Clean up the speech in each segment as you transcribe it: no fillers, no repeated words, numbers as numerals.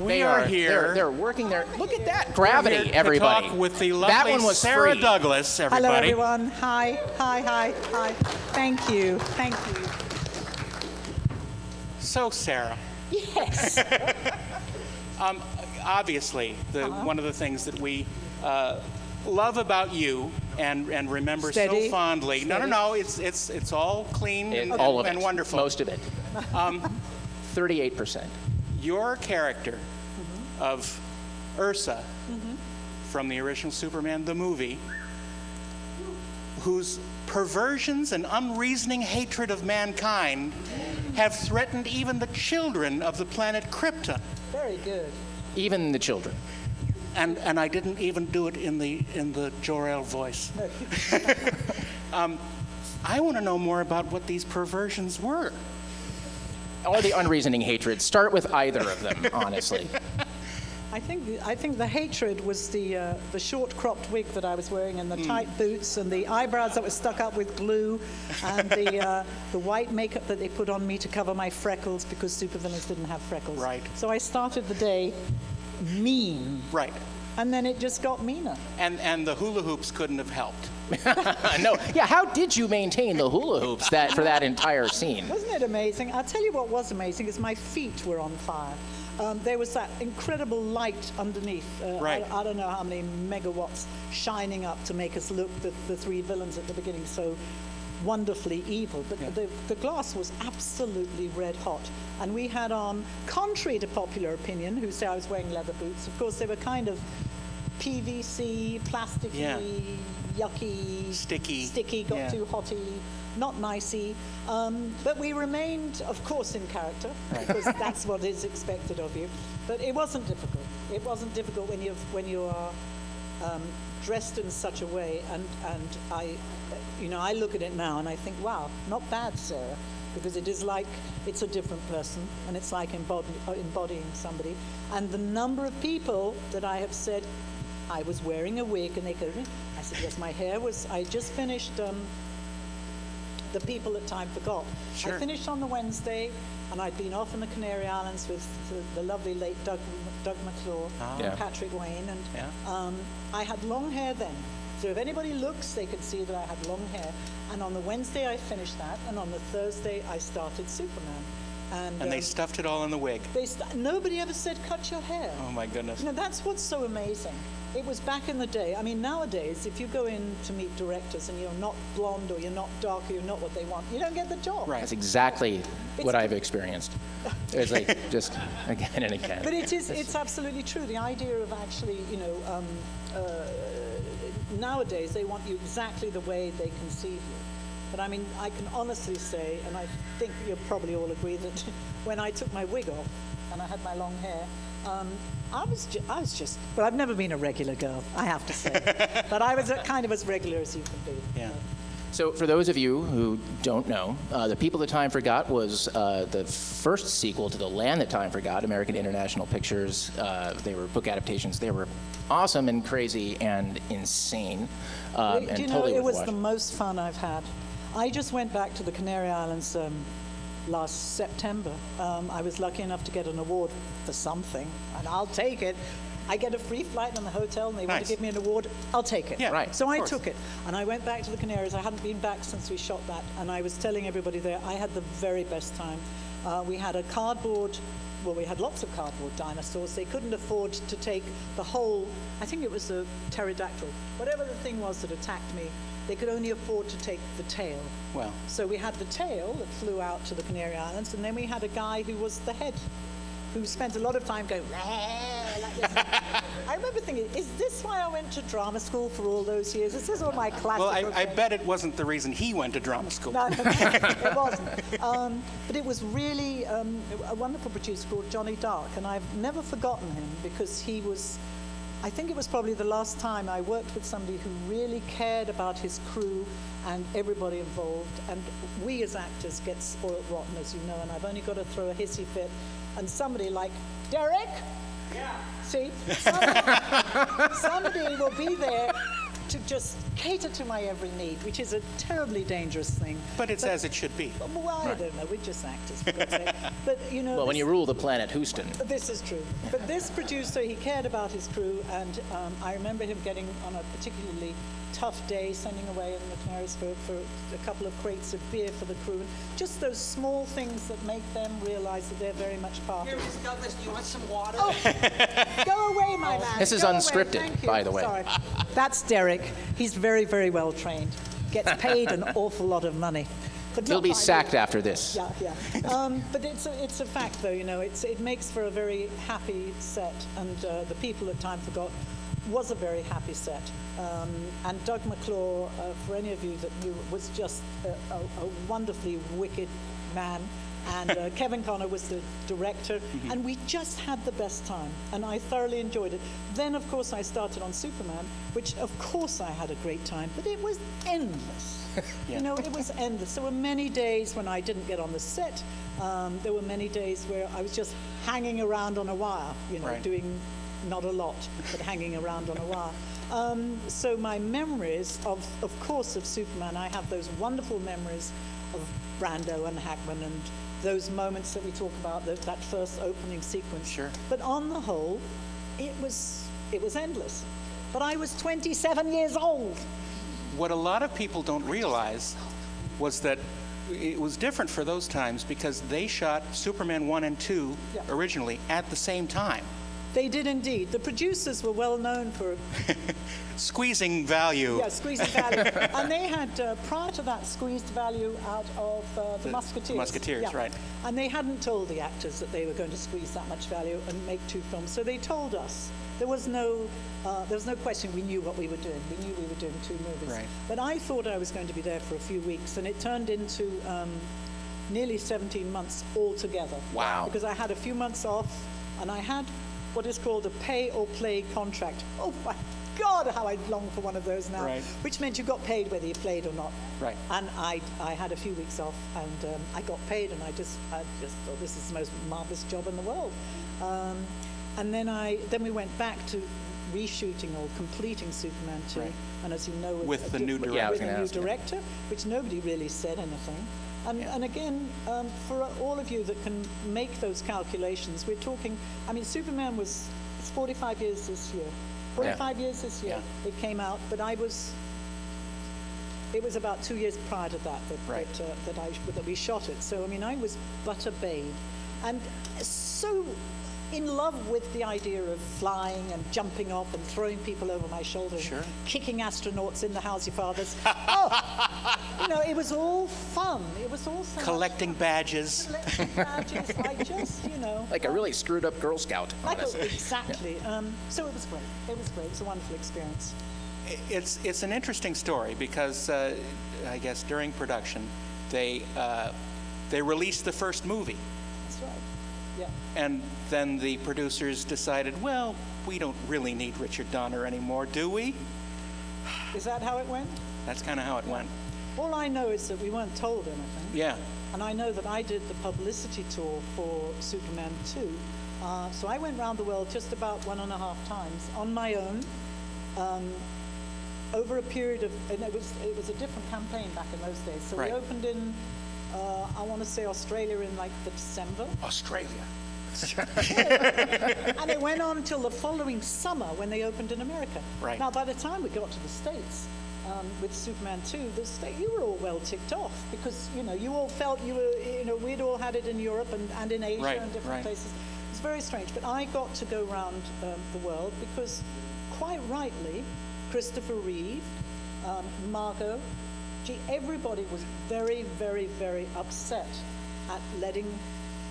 We are here. They're working their. Look at that gravity, everybody. To talk with the lovely that one was Sarah free. Douglas, everybody. Hello, everyone. Hi, hi, hi, hi. Thank you, thank you. So, Sarah. Yes. Obviously, one of the things that we love about you and remember Steady. so fondly. Steady. No. It's all clean and, all of and it. wonderful. Most of it. 38%. Your character of Ursa from the original Superman, the movie, whose perversions and unreasoning hatred of mankind have threatened even the children of the planet Krypton. Very good. Even the children. And I didn't even do it in the Jor-El voice. I want to know more about what these perversions were. Or the unreasoning hatred. Start with either of them, honestly. I think the hatred was the short cropped wig that I was wearing, and the tight boots, and the eyebrows that were stuck up with glue, and the white makeup that they put on me to cover my freckles because supervillains didn't have freckles. Right. So I started the day mean. Right. And then it just got meaner. And the hula hoops couldn't have helped. No. Yeah, how did you maintain the hula hoops for that entire scene? Wasn't it amazing? I'll tell you what was amazing is my feet were on fire. There was that incredible light underneath. Right. I don't know how many megawatts shining up to make us look, the three villains at the beginning, so wonderfully evil. But the glass was absolutely red hot. And we had on, contrary to popular opinion, who say I was wearing leather boots, of course they were kind of PVC, plasticky, yucky, sticky, got too hotty, not nicey. But we remained, of course, in character, because that's what is expected of you. But it wasn't difficult. It wasn't difficult when you are dressed in such a way. And I look at it now and I think, wow, not bad, Sarah, because it is like it's a different person, and it's like embodying somebody. And the number of people that I have said, I was wearing a wig, and they go, I said, yes, my hair was, I just finished The People That Time Forgot. Sure. I finished on the Wednesday, and I'd been off in the Canary Islands with the lovely late Doug McClure and Patrick Wayne, and I had long hair then. So if anybody looks, they can see that I had long hair. And on the Wednesday, I finished that, and on the Thursday, I started Superman. And they stuffed it all in the wig. Nobody ever said, cut your hair. Oh, my goodness. That's what's so amazing. It was back in the day. I mean, nowadays, if you go in to meet directors and you're not blonde or you're not dark or you're not what they want, you don't get the job. Right. That's exactly what I've experienced. It's like just again and again. But it's absolutely true. The idea of actually, nowadays they want you exactly the way they conceive you. But I mean, I can honestly say, and I think you'll probably all agree, that when I took my wig off and I had my long hair, I was just, but I've never been a regular girl, I have to say. But I was kind of as regular as you can be. Yeah. So for those of you who don't know, The People That Time Forgot was the first sequel to The Land That Time Forgot, American International Pictures. They were book adaptations. They were awesome and crazy and insane. Do you know, totally it was worth the watching. most fun I've had. I just went back to the Canary Islands last September. I was lucky enough to get an award for something, and I'll take it. I get a free flight and the hotel, and they want to give me an award. I'll take it. Yeah, right. So I took it, and I went back to the Canaries. I hadn't been back since we shot that, and I was telling everybody there, I had the very best time. We had a cardboard, well, we had lots of cardboard dinosaurs. They couldn't afford to take the whole, I think it was a pterodactyl, whatever the thing was that attacked me. They could only afford to take the tail. Well. So we had the tail that flew out to the Canary Islands, and then we had a guy who was the head, who spent a lot of time going, like this. I remember thinking, is this why I went to drama school for all those years? This is all my classical Well, I bet it wasn't the reason he went to drama school. No, it wasn't. But it was really a wonderful producer called Johnny Dark, and I've never forgotten him because he was, I think it was probably the last time I worked with somebody who really cared about his crew and everybody involved. And we as actors get spoiled rotten, as you know, and I've only got to throw a hissy fit. And somebody like, Derek? Yeah. See, somebody will be there to just cater to my every need, which is a terribly dangerous thing. But it's as it should be. Well, I don't know. We're just actors, for God's sake. But, you know, Well, when you rule the planet Houston. this is true. But this producer, he cared about his crew, and I remember him getting on a particularly tough day, sending away in the Canaries for a couple of crates of beer for the crew. And just those small things that make them realize that they're very much part Here, of it. Miss Douglas, do you want some water? Oh, go away, my man. This is Go away. unscripted, Thank you. by the way. Sorry. That's Derek. He's very, very well trained. Gets paid an awful lot of money. But He'll not be by sacked me. after this. Yeah. But it's a fact, though. You know, it makes for a very happy set, and the people at Time Forgot was a very happy set. And Doug McClure, for any of you that knew, was just a wonderfully wicked man. And Kevin Connor was the director, and we just had the best time, and I thoroughly enjoyed it. Then, of course, I started on Superman, which, of course, I had a great time, but it was endless. You know, it was endless. There were many days when I didn't get on the set. There were many days where I was just hanging around on a wire, you know, Right. doing not a lot, but hanging around on a wire. So my memories of course, of Superman, I have those wonderful memories of Brando and Hackman and those moments that we talk about, that first opening sequence. Sure. But on the whole, it was endless. But I was 27 years old. What a lot of people don't realize was that it was different for those times because they shot Superman 1 and 2 Yeah. originally at the same time, They did indeed. The producers were well known for squeezing value. squeezing value. And they had, prior to that, squeezed value out of the Musketeers. Musketeers, right. And they hadn't told the actors that they were going to squeeze that much value and make 2 films. So they told us. There was no question. We knew what we were doing. We knew we were doing 2 movies. Right. But I thought I was going to be there for a few weeks, and it turned into nearly 17 months altogether. Wow. Because I had a few months off, and I had what is called a pay or play contract. Oh my God, how I long for one of those now. Right. Which meant you got paid whether you played or not. Right. And I had a few weeks off, and I got paid, and I just thought this is the most marvelous job in the world. And then we went back to reshooting or completing Superman 2, Right. and as you know, With the new director. Yeah, I was with a gonna new ask, yeah. director, which nobody really said anything. And again, for all of you that can make those calculations, we're talking, I mean, Superman it's 45 years this year. 45 years this year it came out, but it was about 2 years prior to that Right. that we shot it. So, I mean, I was but a babe, and so in love with the idea of flying and jumping off and throwing people over my shoulder, Sure. and kicking astronauts in the housey fathers. Oh, you know, it was all fun. It was all so much Collecting fun. badges. Collecting badges. I just, you know. Like a really screwed up Girl Scout. honestly. Exactly. So it was great. It was great. It was a wonderful experience. It's an interesting story because I guess during production they released the first movie, That's right. Yeah. and then the producers decided, well, we don't really need Richard Donner anymore, do we? Is that how it went? That's kind of how it went. All I know is that we weren't told anything. Yeah. And I know that I did the publicity tour for Superman 2. So I went around the world just about 1.5 times on my own, over a period of, and it was a different campaign back in those days. So Right. we opened in, I want to say Australia in like the December. Australia. And it went on until the following summer when they opened in America. Right. Now, by the time we got to the States with Superman 2, you were all well ticked off because, you know, you all felt we'd all had it in Europe and in Asia Right, and different right. places. It was very strange. But I got to go around the world because, quite rightly, Christopher Reeve, Margot, everybody was very, very, very upset at letting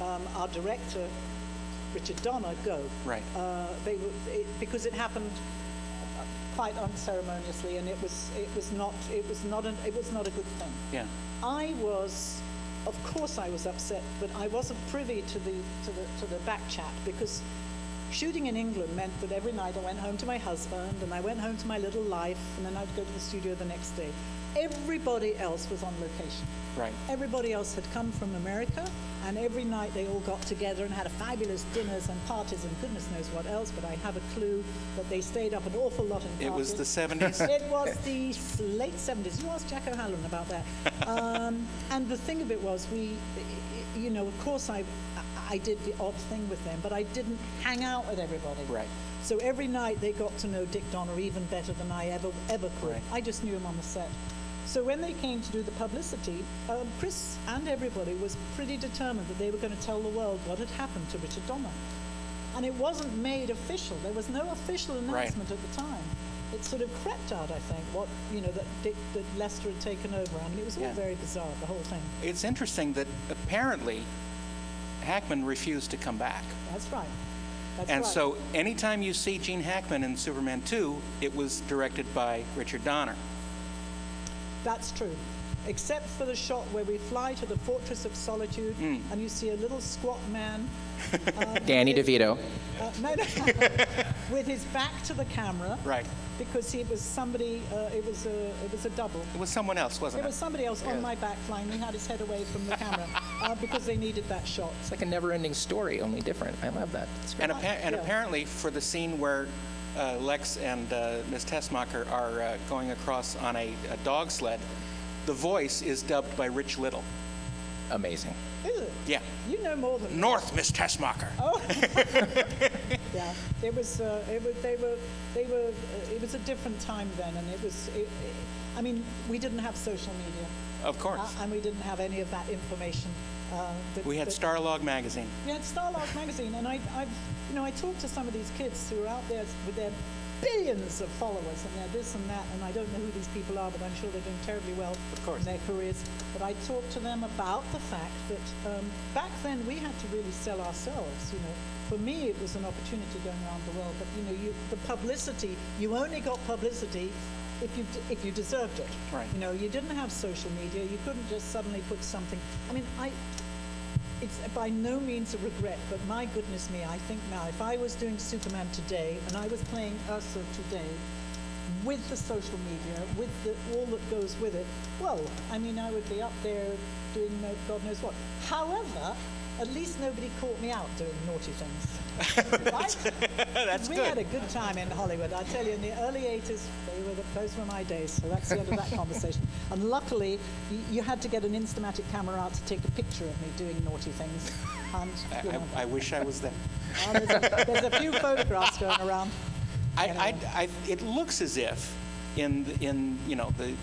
our director, Richard Donner, go. Right. Because it happened quite unceremoniously, and it was not a good thing. Yeah. Of course, I was upset, but I wasn't privy to the back chat because shooting in England meant that every night I went home to my husband and I went home to my little life, and then I'd go to the studio the next day. Everybody else was on location. Right. Everybody else had come from America, and every night they all got together and had a fabulous dinners and parties and goodness knows what else, but I have a clue that they stayed up an awful lot in parties. It was the 70s? It was the late 70s. You asked Jack O'Halloran about that. And the thing of it was, of course I did the odd thing with them, but I didn't hang out with everybody. Right. So every night they got to know Dick Donner even better than I ever could. Right. I just knew him on the set. So when they came to do the publicity, Chris and everybody was pretty determined that they were going to tell the world what had happened to Richard Donner. And it wasn't made official. There was no official announcement at the time. It sort of crept out, I think, that Lester had taken over. I mean, it was all very bizarre, the whole thing. It's interesting that apparently Hackman refused to come back. That's right. And so anytime you see Gene Hackman in Superman 2, it was directed by Richard Donner. That's true. Except for the shot where we fly to the Fortress of Solitude and you see a little squat man. Danny DeVito. No, with his back to the camera. Right. Because it was somebody, it was a double. It was someone else, wasn't it? It was somebody else on my back flying. He had his head away from the camera because they needed that shot. It's like a never-ending story, only different. I love that. It's great. And apparently for the scene where Lex and Ms. Tessmacher are going across on a dog sled, the voice is dubbed by Rich Little. Amazing. Is it? Yeah. You know more than North, Miss Tessmacher. Oh. Yeah. It was a different time then, and I mean, we didn't have social media. Of course. And we didn't have any of that information. We had Starlog magazine. We had Starlog magazine, and I talked to some of these kids who are out there with their billions of followers, and they're this and that, and I don't know who these people are, but I'm sure they're doing terribly well in their careers. But I talked to them about the fact that back then we had to really sell ourselves. For me, it was an opportunity going around the world, but the publicity, you only got publicity if you deserved it. Right. You didn't have social media. You couldn't just suddenly put something. I mean, it's by no means a regret, but my goodness me, I think now, if I was doing Superman today and I was playing Ursa today, with the social media, with all that goes with it, well, I mean, I would be up there doing God knows what. However, at least nobody caught me out doing naughty things. Right? That's we good. had a good time in Hollywood. I tell you, in the early 80s, those were my days, so that's the end of that conversation. And luckily, you had to get an Instamatic camera out to take a picture of me doing naughty things. And, I wish I was there. There's a few photographs going around. It looks as if in the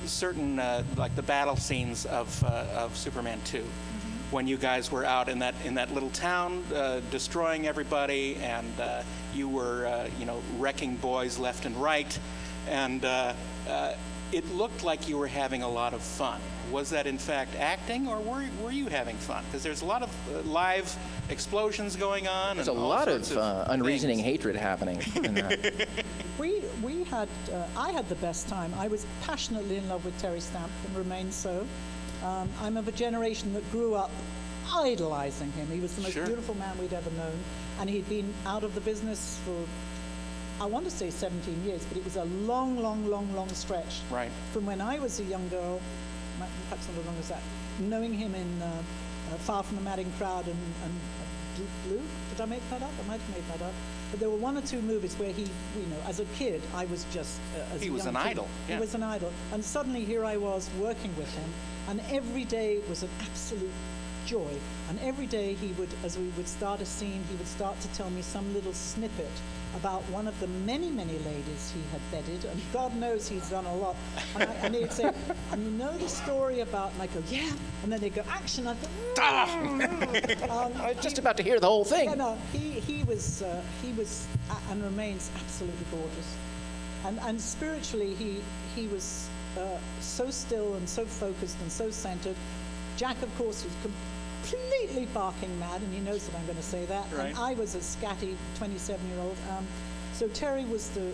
certain like the battle scenes of Superman 2, when you guys were out in that little town destroying everybody, and you were wrecking boys left and right, and it looked like you were having a lot of fun. Was that in fact acting, or were you having fun? Because there's a lot of live explosions going on. There's a lot of unreasoning things. hatred happening in that. I had the best time. I was passionately in love with Terry Stamp and remain so. I'm of a generation that grew up idolizing him. He was the most beautiful man we'd ever known, and he'd been out of the business for, I want to say 17 years, but it was a long stretch. Right. From when I was a young girl, perhaps not as long as that, knowing him in Far From the Madding Crowd and Blue. Did I make that up? I might have made that up. But there were one or two movies where he, as a kid, I was just as he a was young an kid, idol. He Yeah. was an idol, and suddenly here I was working with him, and every day was an absolute joy. And every day he would, as we would start a scene, he would start to tell me some little snippet about one of the many ladies he had bedded, and God knows he's done a lot. And he'd say, and you know the story about, and I go, yeah, and then they go, action. I go, I was just about to hear the whole thing. yeah, no, he was and remains absolutely gorgeous, and spiritually he was so still and so focused and so centered. Jack, of course, was completely barking mad, and he knows that I'm going to say that. Right. And I was a scatty 27-year-old. So Terry was the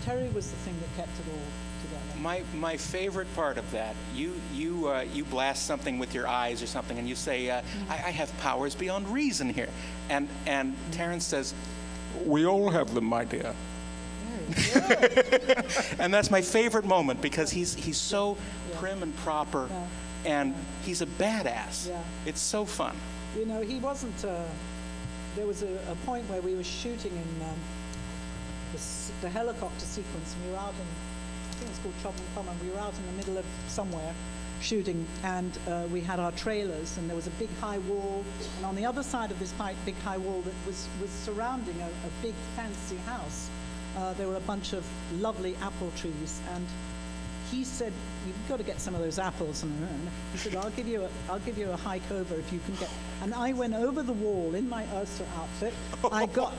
thing that kept it all together. My favorite part of that, you blast something with your eyes or something, and you say, I have powers beyond reason here, and Terrence says, we all have them, my dear. And that's my favorite moment because he's so prim and proper, and he's a badass. Yeah. It's so fun. You know, he wasn't. There was a point where we were shooting in the helicopter sequence, and we were out in, I think it's called Chobham Common. We were out in the middle of somewhere shooting, and we had our trailers, and there was a big high wall, and on the other side of this big high wall that was surrounding a big fancy house, there were a bunch of lovely apple trees, and he said, "You've got to get some of those apples." And he said, "I'll give you a hike over if you can get." And I went over the wall in my Ursa outfit.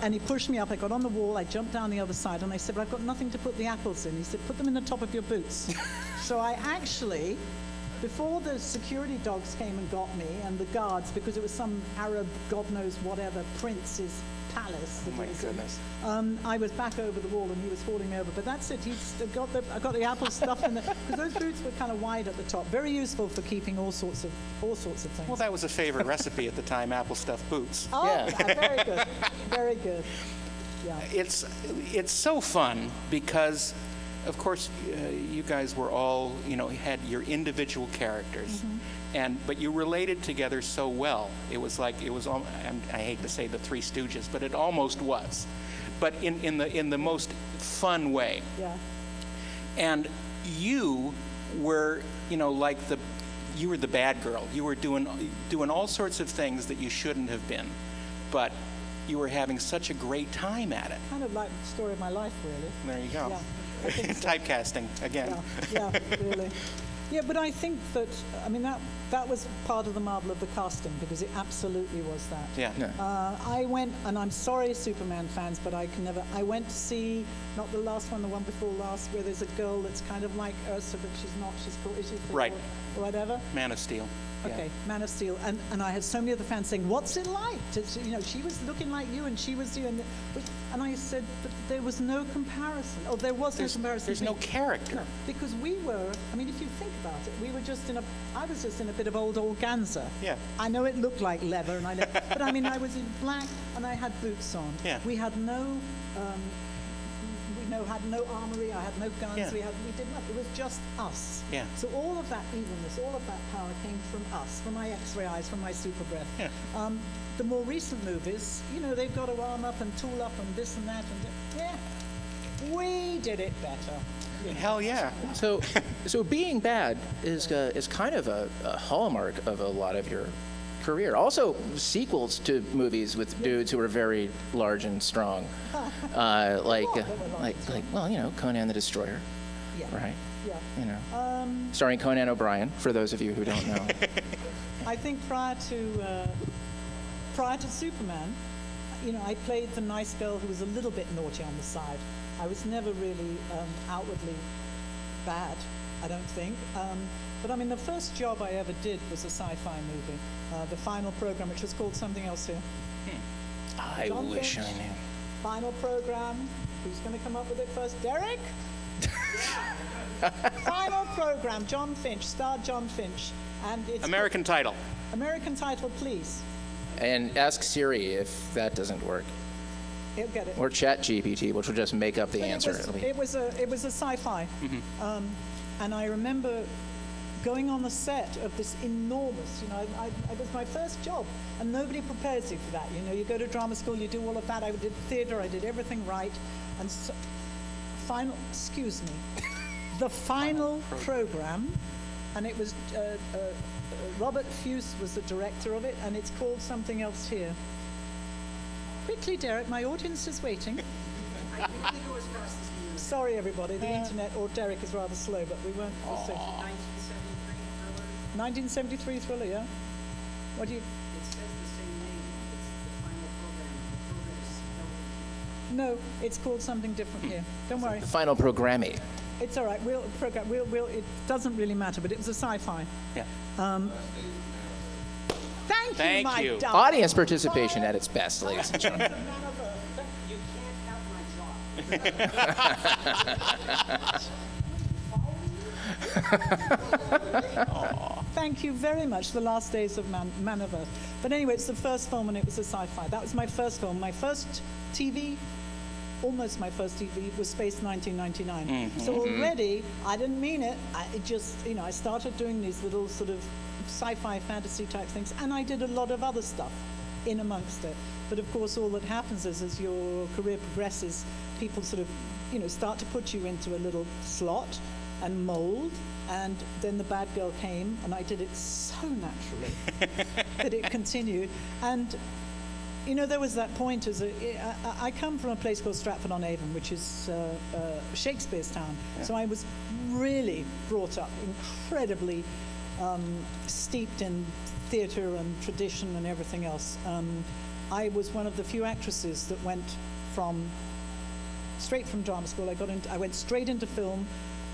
And he pushed me up. I got on the wall. I jumped down the other side, and I said, "But I've got nothing to put the apples in." He said, "Put them in the top of your boots." So I actually, before the security dogs came and got me, and the guards, because it was some Arab, God knows whatever, prince's palace. Oh my goodness. I was back over the wall, and he was hauling me over. But that's it. I got the apple stuff in there, because those boots were kind of wide at the top. Very useful for keeping all sorts of things. Well, that was a favorite recipe at the time, apple stuffed boots. Oh, Yeah. very good. Very good. Yeah. It's so fun because, of course, you guys were all, had your individual characters, but you related together so well. It was like, I hate to say the Three Stooges, but it almost was, but in the most fun way. Yeah. And you were, you were the bad girl. You were doing all sorts of things that you shouldn't have been, but you were having such a great time at it. Kind of like the story of my life, really. There you go. Yeah, I think so. Typecasting again. Yeah, really. Yeah, but I think that, that was part of the marvel of the casting, because it absolutely was that. Yeah. I went, and I'm sorry, Superman fans, but I went to see, not the last one, the one before last, where there's a girl that's kind of like Ursa, but she's not. She's called, is she called, Right. or whatever? Man of Steel. Okay, Man of Steel, and I had so many other fans saying, "What's it like?" She was looking like you, and she was you, and I said, "But there was no comparison. Oh, there was no comparison. There's no character. No, because we were. I mean, if you think about it, we were just I was just in a bit of old organza. Yeah. I know it looked like leather, but I mean, I was in black, and I had boots on. Yeah. We had no. Had no armory, I had no guns, Yeah. we did nothing. It was just us. Yeah. So all of that evilness, all of that power came from us, from my X-ray eyes, from my super breath. Yeah. The more recent movies, they've got to arm up and tool up and this and that, and we did it better. Hell yeah. So being bad is kind of a hallmark of a lot of your career. Also, sequels to movies with dudes who are very large and strong, like Conan the Destroyer, Yeah. right? Yeah. Starring Conan O'Brien. For those of you who don't know. I think prior to Superman, I played the nice girl who was a little bit naughty on the side. I was never really outwardly bad, I don't think. But the first job I ever did was a sci-fi movie, the final program, which was called something else here. I John wish Finch. I knew. Final program. Who's going to come up with it first? Derek? Final program. John Finch. Starred John Finch. And it's American title. American title, please. And ask Siri if that doesn't work, He'll get it. or ChatGPT, which will just make up the But answer. It was a sci-fi, and I remember going on the set of this enormous. It was my first job, and nobody prepares you for that. You go to drama school, you do all of that. I did theatre, I did everything right, and so, the final program, and it was Robert Fuse was the director of it, and it's called something else here. Quickly, Derek, my audience is waiting. Sorry, everybody, the internet or Derek is rather slow, but we weren't. 1973 thriller, yeah? What do you... It says the same name. It's the final program. The program is No, it's called something different here. Don't worry. The final programming. It's all right. It doesn't really matter, but it was a sci-fi. Yeah. Thank you, my you. darling. Audience participation at its best, ladies and gentlemen. You can't have my job. Thank you very much. The Last Days of Man of Earth. But anyway, it's the first film, and it was a sci-fi. That was my first film. My first TV almost my first TV was Space 1999. Mm-hmm. So already, I didn't mean it. It just, I started doing these little sort of sci-fi fantasy type things, and I did a lot of other stuff in amongst it. But of course, all that happens is as your career progresses, people sort of, start to put you into a little slot and mold. And then the bad girl came, and I did it so naturally that it continued. And there was that point I come from a place called Stratford-on-Avon, which is Shakespeare's town. Yeah. So I was really brought up incredibly steeped in theatre and tradition and everything else. I was one of the few actresses that went straight from drama school. I went straight into film.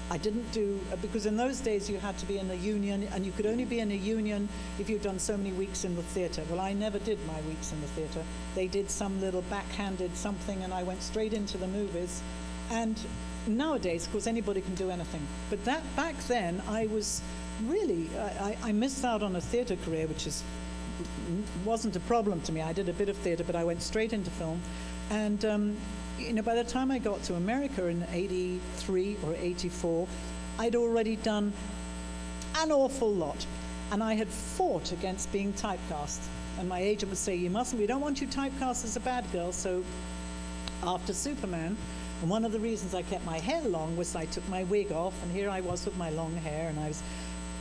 I didn't do, because in those days you had to be in a union, and you could only be in a union if you'd done so many weeks in the theatre. Well, I never did my weeks in the theatre. They did some little backhanded something, and I went straight into the movies. And nowadays, of course, anybody can do anything. But back then, I was really, I missed out on a theatre career, which wasn't a problem to me. I did a bit of theatre, but I went straight into film. And by the time I got to America in 83 or 84, I'd already done an awful lot. And I had fought against being typecast. And my agent would say, we don't want you typecast as a bad girl. So after Superman, and one of the reasons I kept my hair long was I took my wig off, and here I was with my long hair, and I was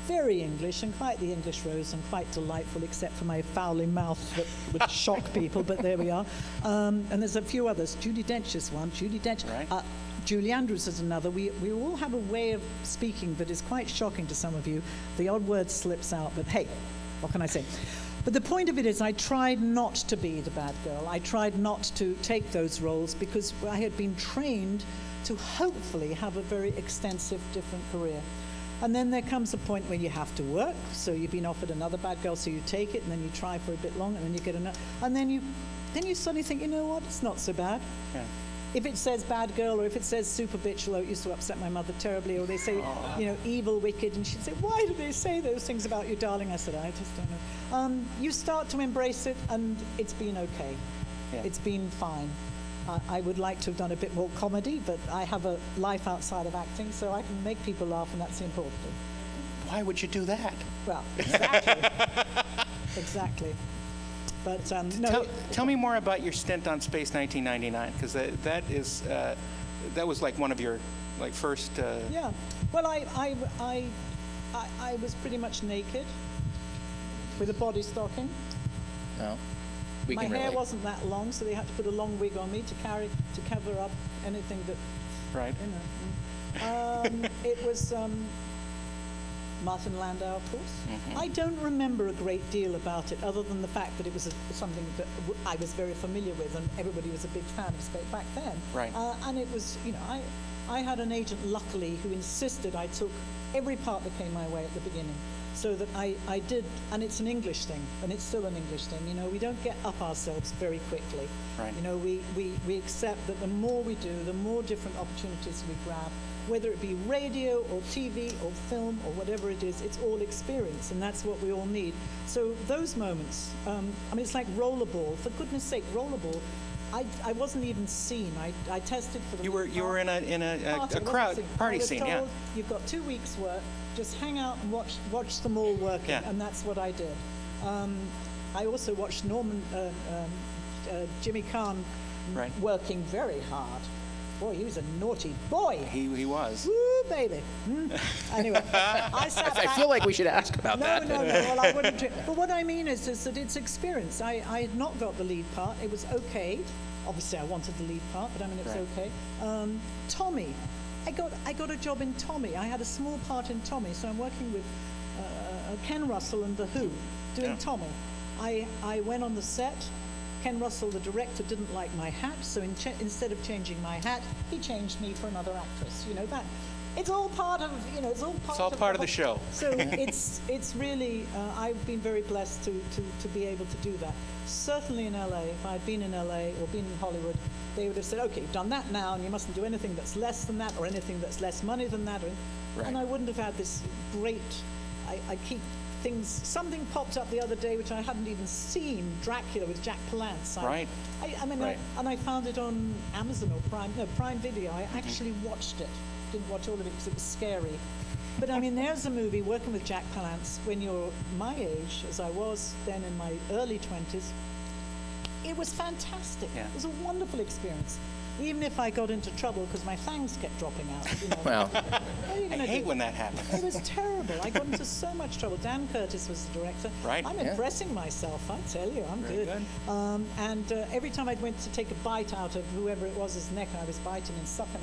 very English, and quite the English rose, and quite delightful, except for my fouling mouth that would shock people, but there we are. And there's a few others. Judi Dench is one. Judi Dench. Right. Julie Andrews is another. We all have a way of speaking that is quite shocking to some of you. The odd word slips out, but hey, what can I say? But the point of it is I tried not to be the bad girl. I tried not to take those roles because I had been trained to hopefully have a very extensive, different career. And then there comes a point where you have to work, so you've been offered another bad girl, so you take it, and then you try for a bit longer, and then you get another, and then you suddenly think, what, it's not so bad. Yeah. If it says bad girl, or if it says super bitch, although it used to upset my mother terribly, or they say, evil, wicked, and she'd say, why do they say those things about you, darling? I said, I just don't know. You start to embrace it, and it's been okay. Yeah. It's been fine. I would like to have done a bit more comedy, but I have a life outside of acting, so I can make people laugh, and that's the important thing. Why would you do that? Well, exactly. Exactly. But no. Tell me more about your stint on Space 1999, because that was like one of your first. Yeah. Well, I was pretty much naked with a body stocking. No. My hair wasn't that long, so they had to put a long wig on me to cover up anything that. Right. It was Martin Landau, of course. Mm-hmm. I don't remember a great deal about it, other than the fact that it was something that I was very familiar with, and everybody was a big fan of Space back then. Right. And it was, I had an agent, luckily, who insisted I took every part that came my way at the beginning. So that I did, and it's an English thing, and it's still an English thing. We don't get up ourselves very quickly. Right. We accept that the more we do, the more different opportunities we grab, whether it be radio or TV or film or whatever it is, it's all experience, and that's what we all need. So those moments, it's like rollerball. For goodness sake, rollerball. I wasn't even seen. I tested for the. You were in a crowd party scene, yeah. You've got 2 weeks' work. Just hang out and watch them all working, yeah. And that's what I did. I also watched Jimmy Kahn right. working very hard. Boy, he was a naughty boy. He was. Woo, baby. Anyway, I sat back. I feel like we should ask about that. No. Well, I wouldn't. But what I mean is that it's experience. I had not got the lead part. It was okay. Obviously, I wanted the lead part, but it's right. okay. Tommy. I got a job in Tommy. I had a small part in Tommy, so I'm working with Ken Russell and The Who doing Tommy. I went on the set. Ken Russell, the director, didn't like my hat, so instead of changing my hat, he changed me for another actress. That it's all part of it's all part of the show. So it's really I've been very blessed to be able to do that. Certainly in LA, if I'd been in LA or been in Hollywood, they would have said, okay, you've done that now, and you mustn't do anything that's less than that or anything that's less money than that, right. And I wouldn't have had this great. I keep something popped up the other day which I hadn't even seen, Dracula with Jack Palance. Right. I mean, Right. and I found it on Amazon or Prime Video. I actually watched it. Didn't watch all of it because it was scary. But I mean, there's a movie working with Jack Palance when you're my age, as I was then in my early 20s. It was fantastic. Yeah. It was a wonderful experience. Even if I got into trouble because my fangs kept dropping out. You know. Well, What are you I gonna hate do? when that happens. It was terrible. I got into so much trouble. Dan Curtis was the director. Right. I'm Yeah. impressing myself, I tell you. I'm Very good. And every time I went to take a bite out of whoever it was, his neck, I was biting and sucking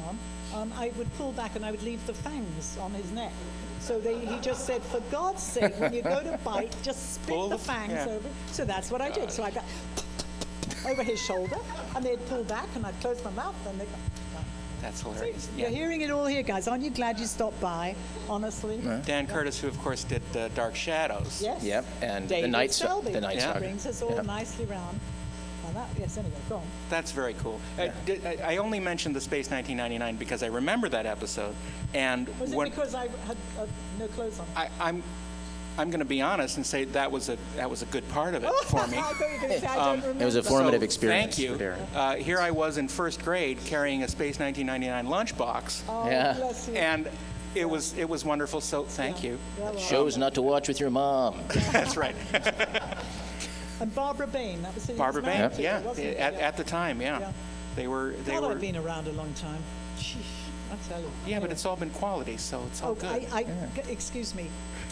on, I would pull back and I would leave the fangs on his neck. So he just said, for God's sake, when you go to bite, just spit Pull the the- fangs yeah. over. So that's what I did. So I got over his shoulder, and they'd pull back, and I'd close my mouth, and they'd go. That's See, hilarious. you're hearing it all here, guys. Aren't you glad you stopped by, honestly? Dan Curtis, who of course did Dark Shadows. Yes. yep, and David the Night Selby. the Night Yeah. Stalker. Brings us all Yep. nicely round. And that, yes, anyway, go on. That's very cool. I only mentioned the Space 1999 because I remember that episode, and Was it when because I had no clothes on? I'm going to be honest and say that was a good part of it for me. I thought you were going to say I don't remember. It was a formative So, experience Thank you. for Darren. Here I was in first grade carrying a Space 1999 lunchbox, Oh, Yeah. bless you. and it was wonderful. So thank you. Yeah, well, Shows not to watch with your mom. That's right. And Barbara Bain, that was who he Barbara was Bain. married to, Yeah. wasn't it? At the time, yeah. Yeah. They were. God, I've been around a long time. Sheesh, I tell you. Yeah, but Anyway. it's all been quality, so it's all Oh, good. excuse me.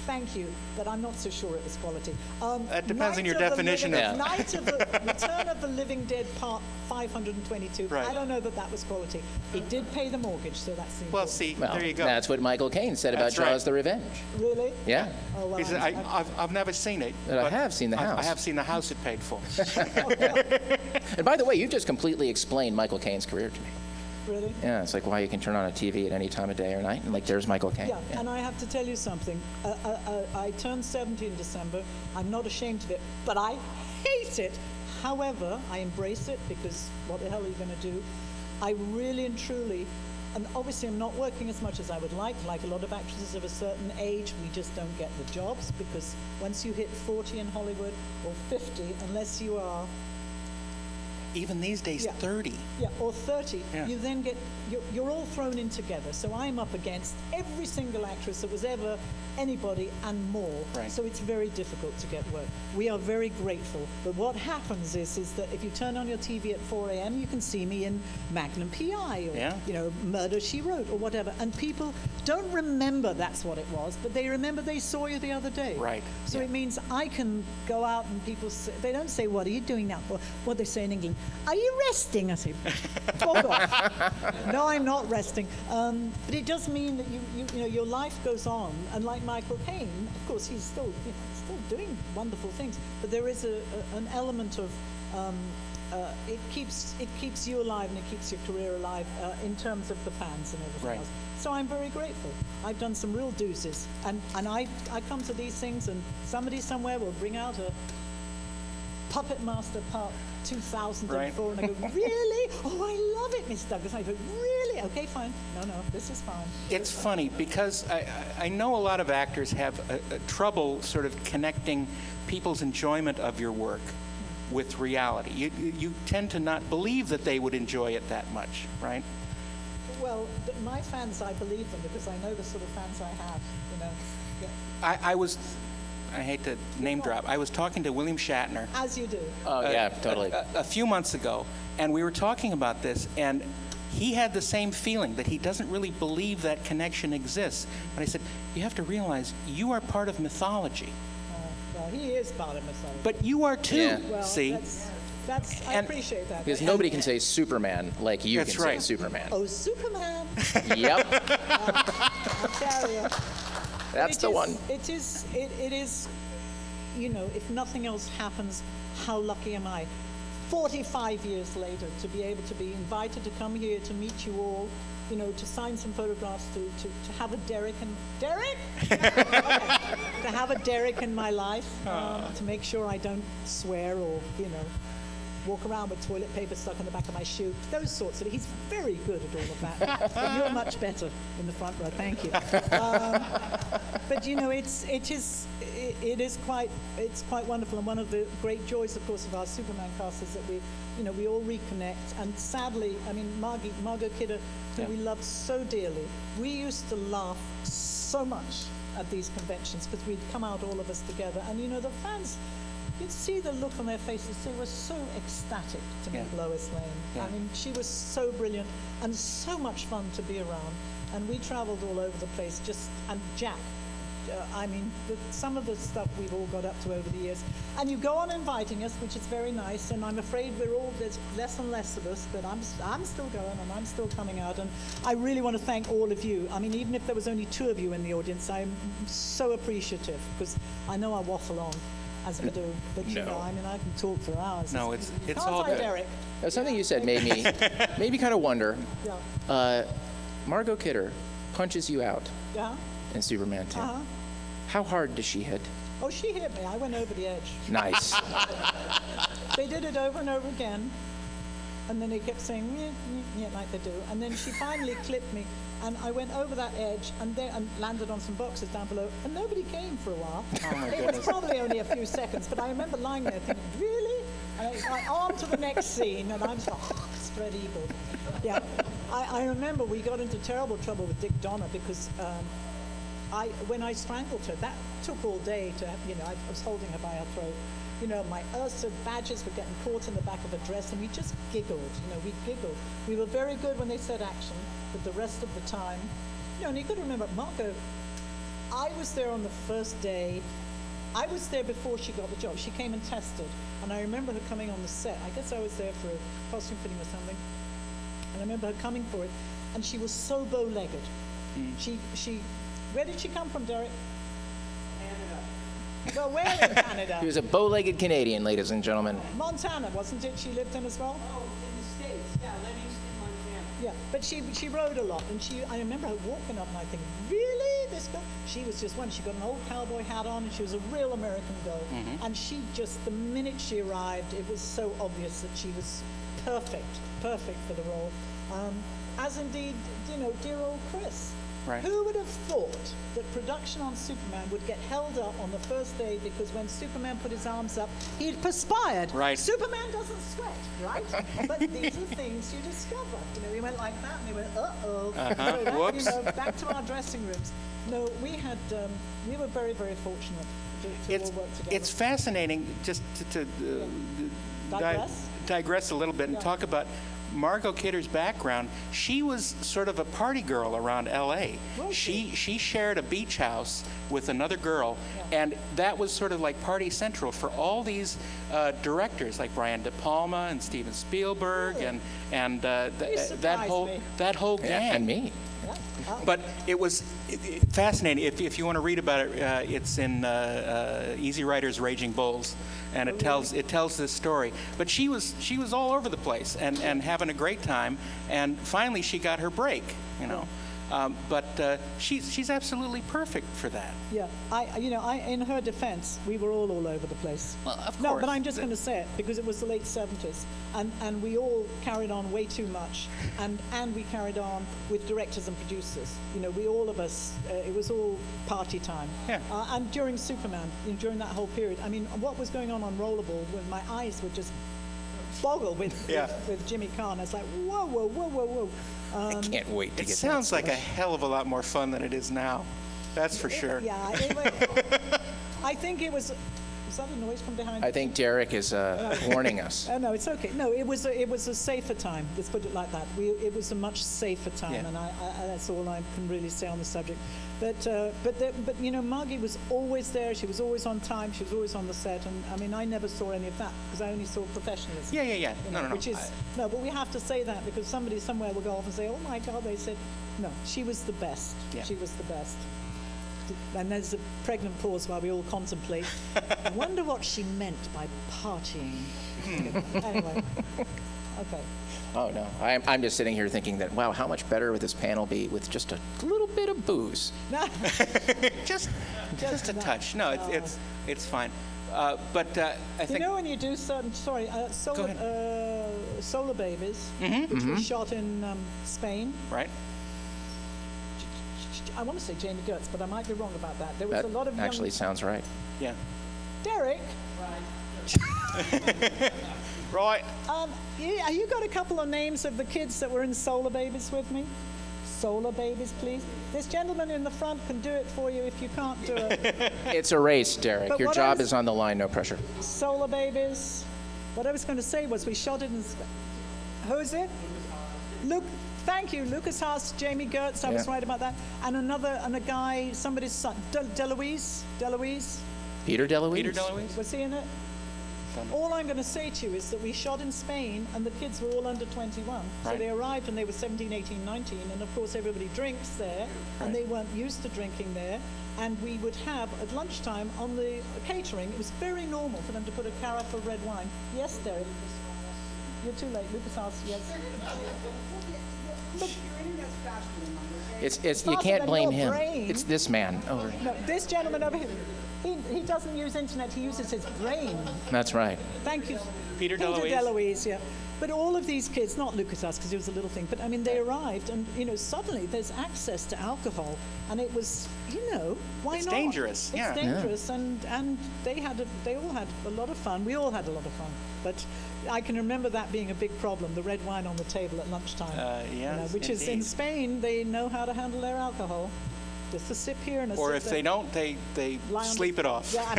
Thank you, but I'm not so sure it was quality. That depends on Night your of the definition Living- of- Night of the Return of the Living Dead Part 522. Right. I don't know that was quality. It did pay the mortgage, so that's the Well, important. see, Well, there you go. that's what Michael Caine said about That's right. Jaws: The Revenge. Really? Yeah. Oh, well, He said, I've never seen it. But I have seen the I house. have seen the house it paid for. And by the way, you just completely explained Michael Caine's career to me. Really? Yeah, it's like why you can turn on a TV at any time of day or night, and like there's Michael Caine. Yeah, and I have to tell you something. I turned 70 in December. I'm not ashamed of it, but I hate it. However, I embrace it because what the hell are you going to do? I really and truly, and obviously I'm not working as much as I would like a lot of actresses of a certain age, we just don't get the jobs because once you hit 40 in Hollywood or 50, unless you are Even these days, Yeah. 30. Yeah, or 30, Yeah. you then get, you're all thrown in together. So I'm up against every single actress that was ever anybody and more. Right. So it's very difficult to get work. We are very grateful. But what happens is that if you turn on your TV at 4 a.m., you can see me in Magnum PI or, Yeah. Murder, She Wrote or whatever. And people don't remember that's what it was, but they remember they saw you the other day. Right. So it means I can go out and people say, they don't say, what are you doing now? Or what they say in England, are you resting? I say, fuck off. No, I'm not resting. But it does mean that you know your life goes on. And like Michael Caine, of course, he's still still doing wonderful things. But there is an element of it keeps you alive and it keeps your career alive in terms of the fans and everything Right. else. So I'm very grateful. I've done some real doozies, and I come to these things, and somebody somewhere will bring out a Puppet Master Part 2004, and I go, really? Oh, I love it, Miss Douglas. I go, really? Okay, fine. No, this is fine. It's funny because I know a lot of actors have a trouble sort of connecting people's enjoyment of your work with reality. You tend to not believe that they would enjoy it that much, right? Well, my fans, I believe them because I know the sort of fans I have. Yeah. I hate to name drop. I was talking to William Shatner As you do. Oh yeah, totally. a few months ago, and we were talking about this, and he had the same feeling that he doesn't really believe that connection exists. And I said, you have to realize you are part of mythology, Well, he is part of mythology. but you are too. Yeah. Well, See, that's I And- appreciate that. Because nobody can say Superman like you That's can right. say Superman. Oh, Superman! Yep, I tell you. that's the one. It is, if nothing else happens, how lucky am I? 45 years later, to be able to be invited to come here to meet you all, to sign some photographs, to have a Derek to have a Derek in my life, to make sure I don't swear or, walk around with toilet paper stuck in the back of my shoe, those sorts of. He's very good at all of that. But you're much better in the front row. Thank you. But you know, it is quite wonderful, and one of the great joys, of course, of our Superman cast is that we all reconnect. And sadly, I mean, Margot Kidder, who we loved so dearly, we used to laugh so much at these conventions because we'd come out all of us together, and you know, the fans, you'd see the look on their faces. They were so ecstatic to meet Lois Lane. Yeah. I mean, she was so brilliant and so much fun to be around. And we traveled all over the place. And Jack, I mean, some of the stuff we've all got up to over the years. And you go on inviting us, which is very nice. And I'm afraid there's less and less of us, but I'm still going and I'm still coming out. And I really want to thank all of you. I mean, even if there was only 2 of you in the audience, I'm so appreciative, because I know I waffle on, as we do. But you know, I mean, I can talk for hours. No, it's Can't all I, good. Derek? Something you said made me kind of wonder. Yeah. Margot Kidder punches you out Yeah. in Superman 2. Uh-huh. How hard does she hit? Oh, she hit me. I went over the edge. Nice. They did it over and over again, and then they kept saying, yeah, like they do. And then she finally clipped me, and I went over that edge and landed on some boxes down below, and nobody came for a while. Oh, my It goodness. was probably only a few seconds, but I remember lying there thinking, really? And it's like, on to the next scene, and I'm just like, spread eagle. Yeah. I remember we got into terrible trouble with Dick Donner because when I strangled her, that took all day to, I was holding her by her throat. You know, my Ursa badges were getting caught in the back of her dress, and we just giggled. We giggled. We were very good when they said action, but the rest of the time, and you got to remember, Margot, I was there on the first day. I was there before she got the job. She came and tested, and I remember her coming on the set. I guess I was there for a costume fitting or something, and I remember her coming for it, and she was so bow-legged. She where did she come from, Derek? Canada. Well, where in Canada? He was a bow-legged Canadian, ladies and gentlemen. Montana, wasn't it? She lived in as well? Oh, in the States, yeah, Livingston, Montana. Yeah, but she rode a lot, and I remember her walking up, and I think, really, this girl? She was just one. She got an old cowboy hat on, and she was a real American girl. And she just, the minute she arrived, it was so obvious that she was perfect for the role. As indeed, dear old Chris. Right. Who would have thought that production on Superman would get held up on the first day because when Superman put his arms up, he'd perspired. Right. Superman doesn't sweat, right? But these are things you discover. We went like that, and they went, uh-oh. So that, Whoops. back to our dressing rooms. No, we were very, very fortunate to all work together. It's fascinating just to digress a little bit and talk about Margot Kidder's background. She was sort of a party girl around L.A. Was She shared a beach house with another girl, and that was sort of like party central for all these directors like Brian De Palma and Steven Spielberg and that whole gang. Yeah, and me. But it was fascinating. If you want to read about it, it's in Easy Rider's Raging Bulls, and it tells this story. But she was all over the place and having a great time. And finally, she got her break. But she's absolutely perfect for that. Yeah, I in her defense, we were all over the place. Well, of No, course. but I'm just going to say it because it was the late 70s, and we all carried on way too much, and we carried on with directors and producers. We all of us, it was all party time. Yeah. And during Superman, during that whole period, I mean, what was going on Rollerball, when my eyes were just boggle with Jimmy Kahn. I was like, whoa, whoa, whoa, whoa, whoa. I can't wait to It get sounds that like a hell of a lot more fun than it is now. That's for sure. Yeah, I think it was. Is that a noise from behind? I think Derek is warning us. No, it's okay. No, it was a safer time. Let's put it like that. It was a much safer time, Yeah. and I that's all I can really say on the subject. But Margie was always there. She was always on time. She was always on the set, and I mean, I never saw any of that because I only saw professionalism. Yeah. No. Which is no, but we have to say that because somebody somewhere will go off and say, "Oh my God," they said, "No, she was the best. Yeah. She was the best." And there's a pregnant pause while we all contemplate. I wonder what she meant by partying. Anyway, Okay. Oh, no. I'm just sitting here thinking that, wow, how much better would this panel be with just a little bit of booze? Just a touch. No, it's fine. But I You think know when you do certain, Solar Babies, which was shot in Spain. right. I want to say Jamie Gertz, but I might be wrong about that. There was That a lot of young... actually sounds right. Yeah. Derek, Right. you got a couple of names of the kids that were in Solar Babies with me? Solar Babies, please. This gentleman in the front can do it for you if you can't do it. It's a race, Derek. But Your what job else? is on the line, no pressure. Solar Babies. What I was going to say was we shot it in... Who is it? Luke. Thank you, Lucas Haas, Jamie Gertz. I was Yeah. right about that. And a guy, somebody's son, DeLuise. Peter DeLuise? Peter DeLuise? Was he in it? All I'm going to say to you is that we shot in Spain and the kids were all under 21. So Right. they arrived and they were 17, 18, 19. And of course everybody drinks there and they weren't used to drinking there. And we would have at lunchtime on the catering, it was very normal for them to put a carafe of red wine. Yes, Derek. You're too late. Lucas House, yes. Your internet's faster than mine, okay? It's you Faster can't than blame your him. brain. It's this man over here. No, this gentleman over here, he doesn't use internet, he uses his brain. That's right. Thank you. Peter Peter DeLuise. DeLuise, yeah. But all of these kids, not Lucas House because he was a little thing, but I mean they arrived and suddenly there's access to alcohol and it was why It's not? dangerous, It's yeah. dangerous and they all had a lot of fun. We all had a lot of fun. But I can remember that being a big problem, the red wine on the table at lunchtime. Yes, which is in indeed. Spain they know how to handle their alcohol. Just a sip here and a Or sip if there. they don't, they Lie on the- sleep it off. Yeah,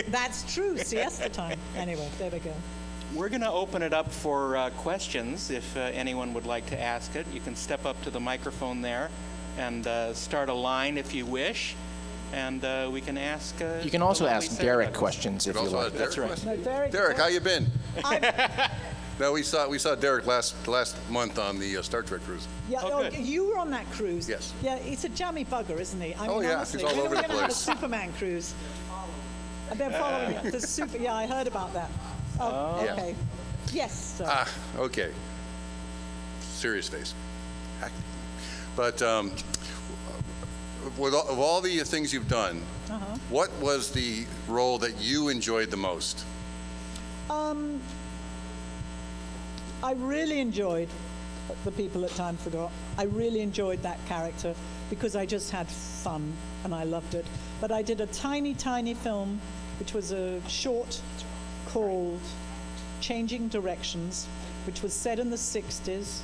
that's true. Siesta time. Anyway, there we go. We're going to open it up for questions. If anyone would like to ask it, you can step up to the microphone there and start a line if you wish, and we can ask. You can also the ask lovely Derek Sarah. questions if you Also, like. Derek right. question? No, Derek, how you been? I'm- No, we saw Derek last month on the Star Trek cruise. Yeah, Oh, good. you were on that cruise. Yes. Yeah, he's a jammy bugger, isn't he? I mean, Oh, yeah, honestly, he's all when over are we the going to have a place. Superman cruise? They're following it. The super. Yeah, I heard about that. Oh, Yeah. okay. Yes. Sir. Okay. Serious face. But with of all the things you've done, what was the role that you enjoyed the most? I really enjoyed The People That Time Forgot. I really enjoyed that character because I just had fun and I loved it. But I did a tiny, tiny film, which was a short called Changing Directions, which was set in the 60s,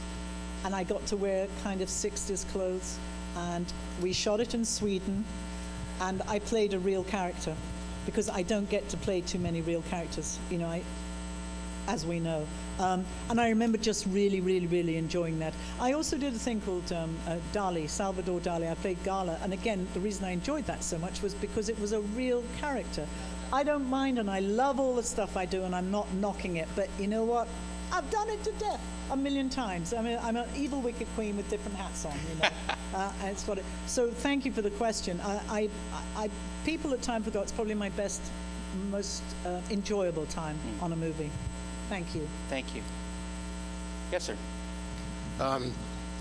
and I got to wear kind of 60s clothes. And we shot it in Sweden, and I played a real character because I don't get to play too many real characters, as we know. And I remember just really, really, really enjoying that. I also did a thing called Dali, Salvador Dali. I played Gala. And again, the reason I enjoyed that so much was because it was a real character. I don't mind, and I love all the stuff I do, and I'm not knocking it. But you know what? I've done it to death a million times. I mean, I'm an evil, wicked queen with different hats on, and it's what it, so thank you for the question. People at Time Forgot, it's probably my best, most enjoyable time on a movie. Thank you. Thank you. Yes, sir.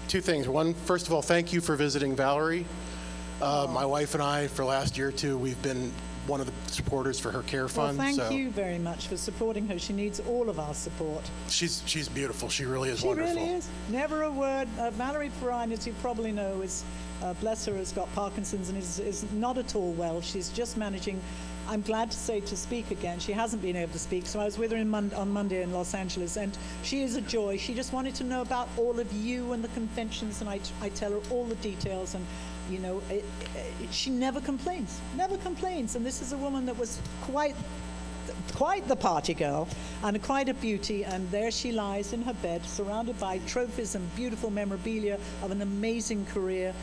Two things. One, first of all, thank you for visiting Valerie. My wife and I, for last year or two, we've been one of the supporters for her care Well, fund. thank so you very much for supporting her. She needs all of our support. she's beautiful. She really is She wonderful. really is. Never a word. Valerie Perrine, as you probably know, is, bless her, has got Parkinson's and is not at all well. She's just managing, I'm glad to say, to speak again. She hasn't been able to speak, so I was with her on Monday in Los Angeles, and she is a joy. She just wanted to know about all of you and the conventions, and I tell her all the details, and she never complains, and this is a woman that was quite the party girl and quite a beauty, and there she lies in her bed surrounded by trophies and beautiful memorabilia of an amazing career.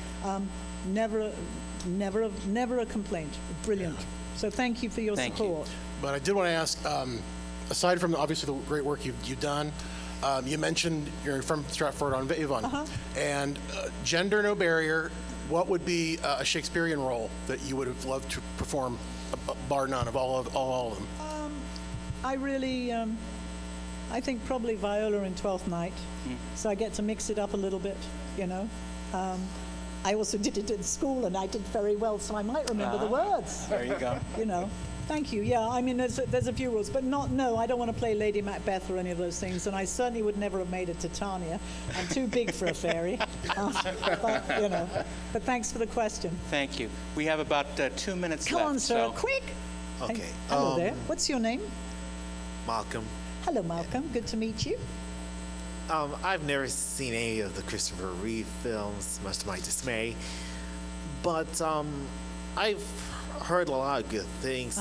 Never a complaint. Brilliant. So thank you for your Thank you. support. But I did want to ask, aside from obviously the great work you've done, you mentioned you're from Stratford on Avon, and gender no barrier. What would be a Shakespearean role that you would have loved to perform, bar none, of all of them? I really, I think probably Viola in Twelfth Night. So I get to mix it up a little bit, you know. I also did it in school, and I did very well, so I might remember the words. There you go. You know. Thank you. Yeah, I mean, there's a few rules, but no, I don't want to play Lady Macbeth or any of those things, and I certainly would never have made it Titania. I'm too big for a fairy. But, you know, but thanks for the question. Thank you. We have about 2 minutes Come left. on, sir, so- quick. Okay. Hello there. What's your name? Malcolm. Hello, Malcolm. Good to meet you. I've never seen any of the Christopher Reeve films, much to my dismay. But I've heard a lot of good things,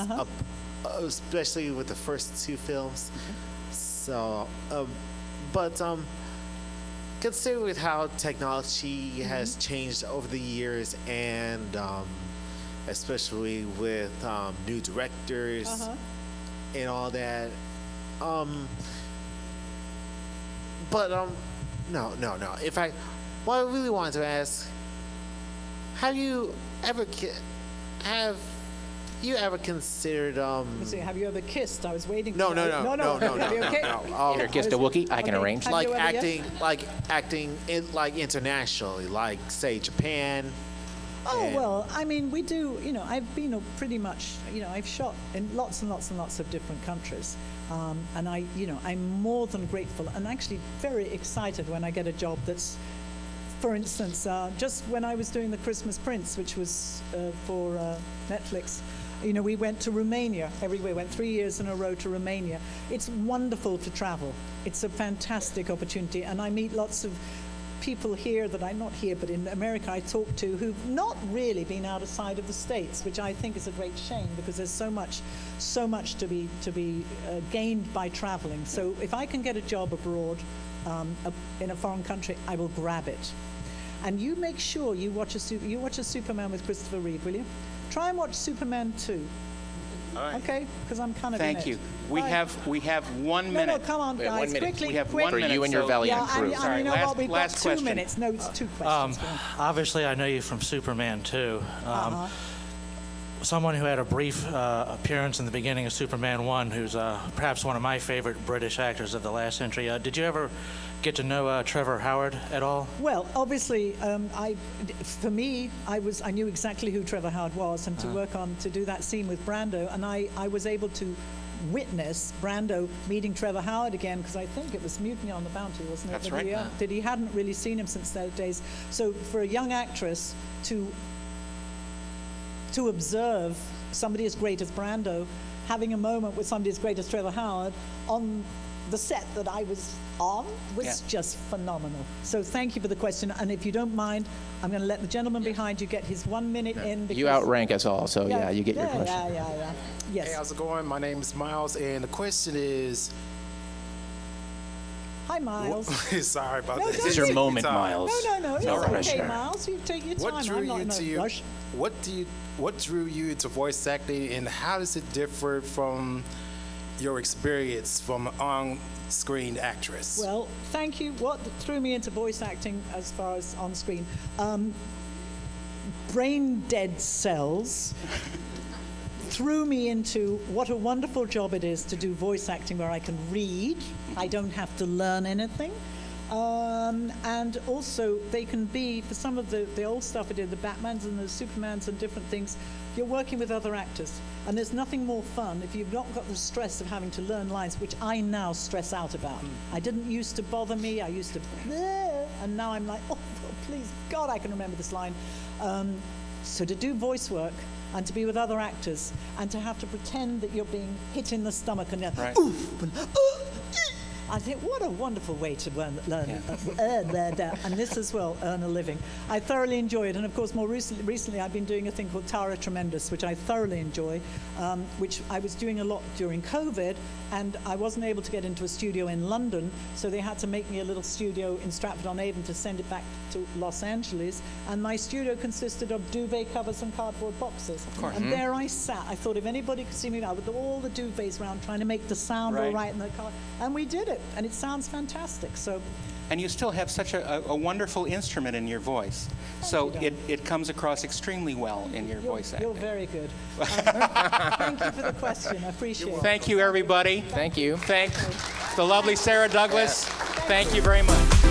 especially with the first two films. So, but considering with how technology has changed over the years, and especially with new directors and all that. But no. In fact, what I really wanted to ask: have you ever considered? Let's see, have you ever kissed? I was waiting. No. For you. No. Have you okay? Ever kissed a Wookiee? I can Okay. arrange. Have like you ever, acting, like internationally, like say Japan. Oh, And- well, I mean, we do, you know, I've been pretty much, you know, I've shot in lots and lots and lots of different countries. And I'm more than grateful and actually very excited when I get a job that's, for instance, just when I was doing The Christmas Prince, which was for Netflix, you know, we went to Romania everywhere, went 3 years in a row to Romania. It's wonderful to travel. It's a fantastic opportunity. And I meet lots of people here that I'm not here, but in America I talk to who've not really been outside of the States, which I think is a great shame because there's so much to be gained by traveling. So if I can get a job abroad in a foreign country, I will grab it. And you make sure you watch a Superman with Christopher Reeve, will you? Try and watch Superman 2. All right. Okay, because I'm kind of in Thank it. you. We Right. have 1 minute. No, come on, We have guys, 1 minute. quickly, We have quick. 1 For minute. you and your so- valiant Yeah, crew. and Sorry, you know last- what? We've got last 2 question. minutes. No, it's 2 questions. Go on. Obviously, I know you from Superman 2. Someone who had a brief appearance in the beginning of Superman 1, who's perhaps one of my favorite British actors of the last century. Did you ever get to know Trevor Howard at all? Well, obviously, I knew exactly who Trevor Howard was, and to do that scene with Brando, and I was able to witness Brando meeting Trevor Howard again, because I think it was Mutiny on the Bounty, wasn't it? That's That right. he hadn't really seen him since those days. So for a young actress to observe somebody as great as Brando having a moment with somebody as great as Trevor Howard on the set that I was on was just phenomenal. So thank you for the question. And if you don't mind, I'm going to let the gentleman behind you get his 1 minute in. You outrank us all, so yeah, you get your question. Yeah. Yes. Hey, how's it going? My name is Miles, and the question is... Hi, Miles. Sorry about No, that. don't This is your take moment, time. Miles. No. It's No okay, pressure. Miles. You take your time. What drew I'm not you in a to rush. What drew you into voice acting, and how does it differ from your experience from an on-screen actress? Well, thank you. What threw me into voice acting as far as on screen? Brain dead cells threw me into what a wonderful job it is to do voice acting where I can read. I don't have to learn anything. And also they can be, for some of the old stuff I did, the Batmans and the Supermans and different things, you're working with other actors. And there's nothing more fun if you've not got the stress of having to learn lines, which I now stress out about. I didn't used to bother me, I used to, and now I'm like, oh, please, God, I can remember this line. So to do voice work and to be with other actors and to have to pretend that you're being hit in the stomach and you're, Right. oof, and, I think, what a wonderful way to earn and this as well, earn a living. I thoroughly enjoy it, and of course more recently I've been doing a thing called Tara Tremendous, which I thoroughly enjoy, which I was doing a lot during COVID, and I wasn't able to get into a studio in London, so they had to make me a little studio in Stratford-on-Avon to send it back to Los Angeles, and my studio consisted of duvet covers and cardboard boxes. Of course. And there I sat. I thought if anybody could see me now with all the duvets around trying to make the sound all right in the car, and we did it. And it sounds fantastic. So, And you still have such a wonderful instrument in your voice. So it comes across extremely well in your voice acting. you're very good. Thank you for the question. I appreciate it. Thank you, everybody. Thank you. Thank the lovely Sarah Douglas. Thank you very much.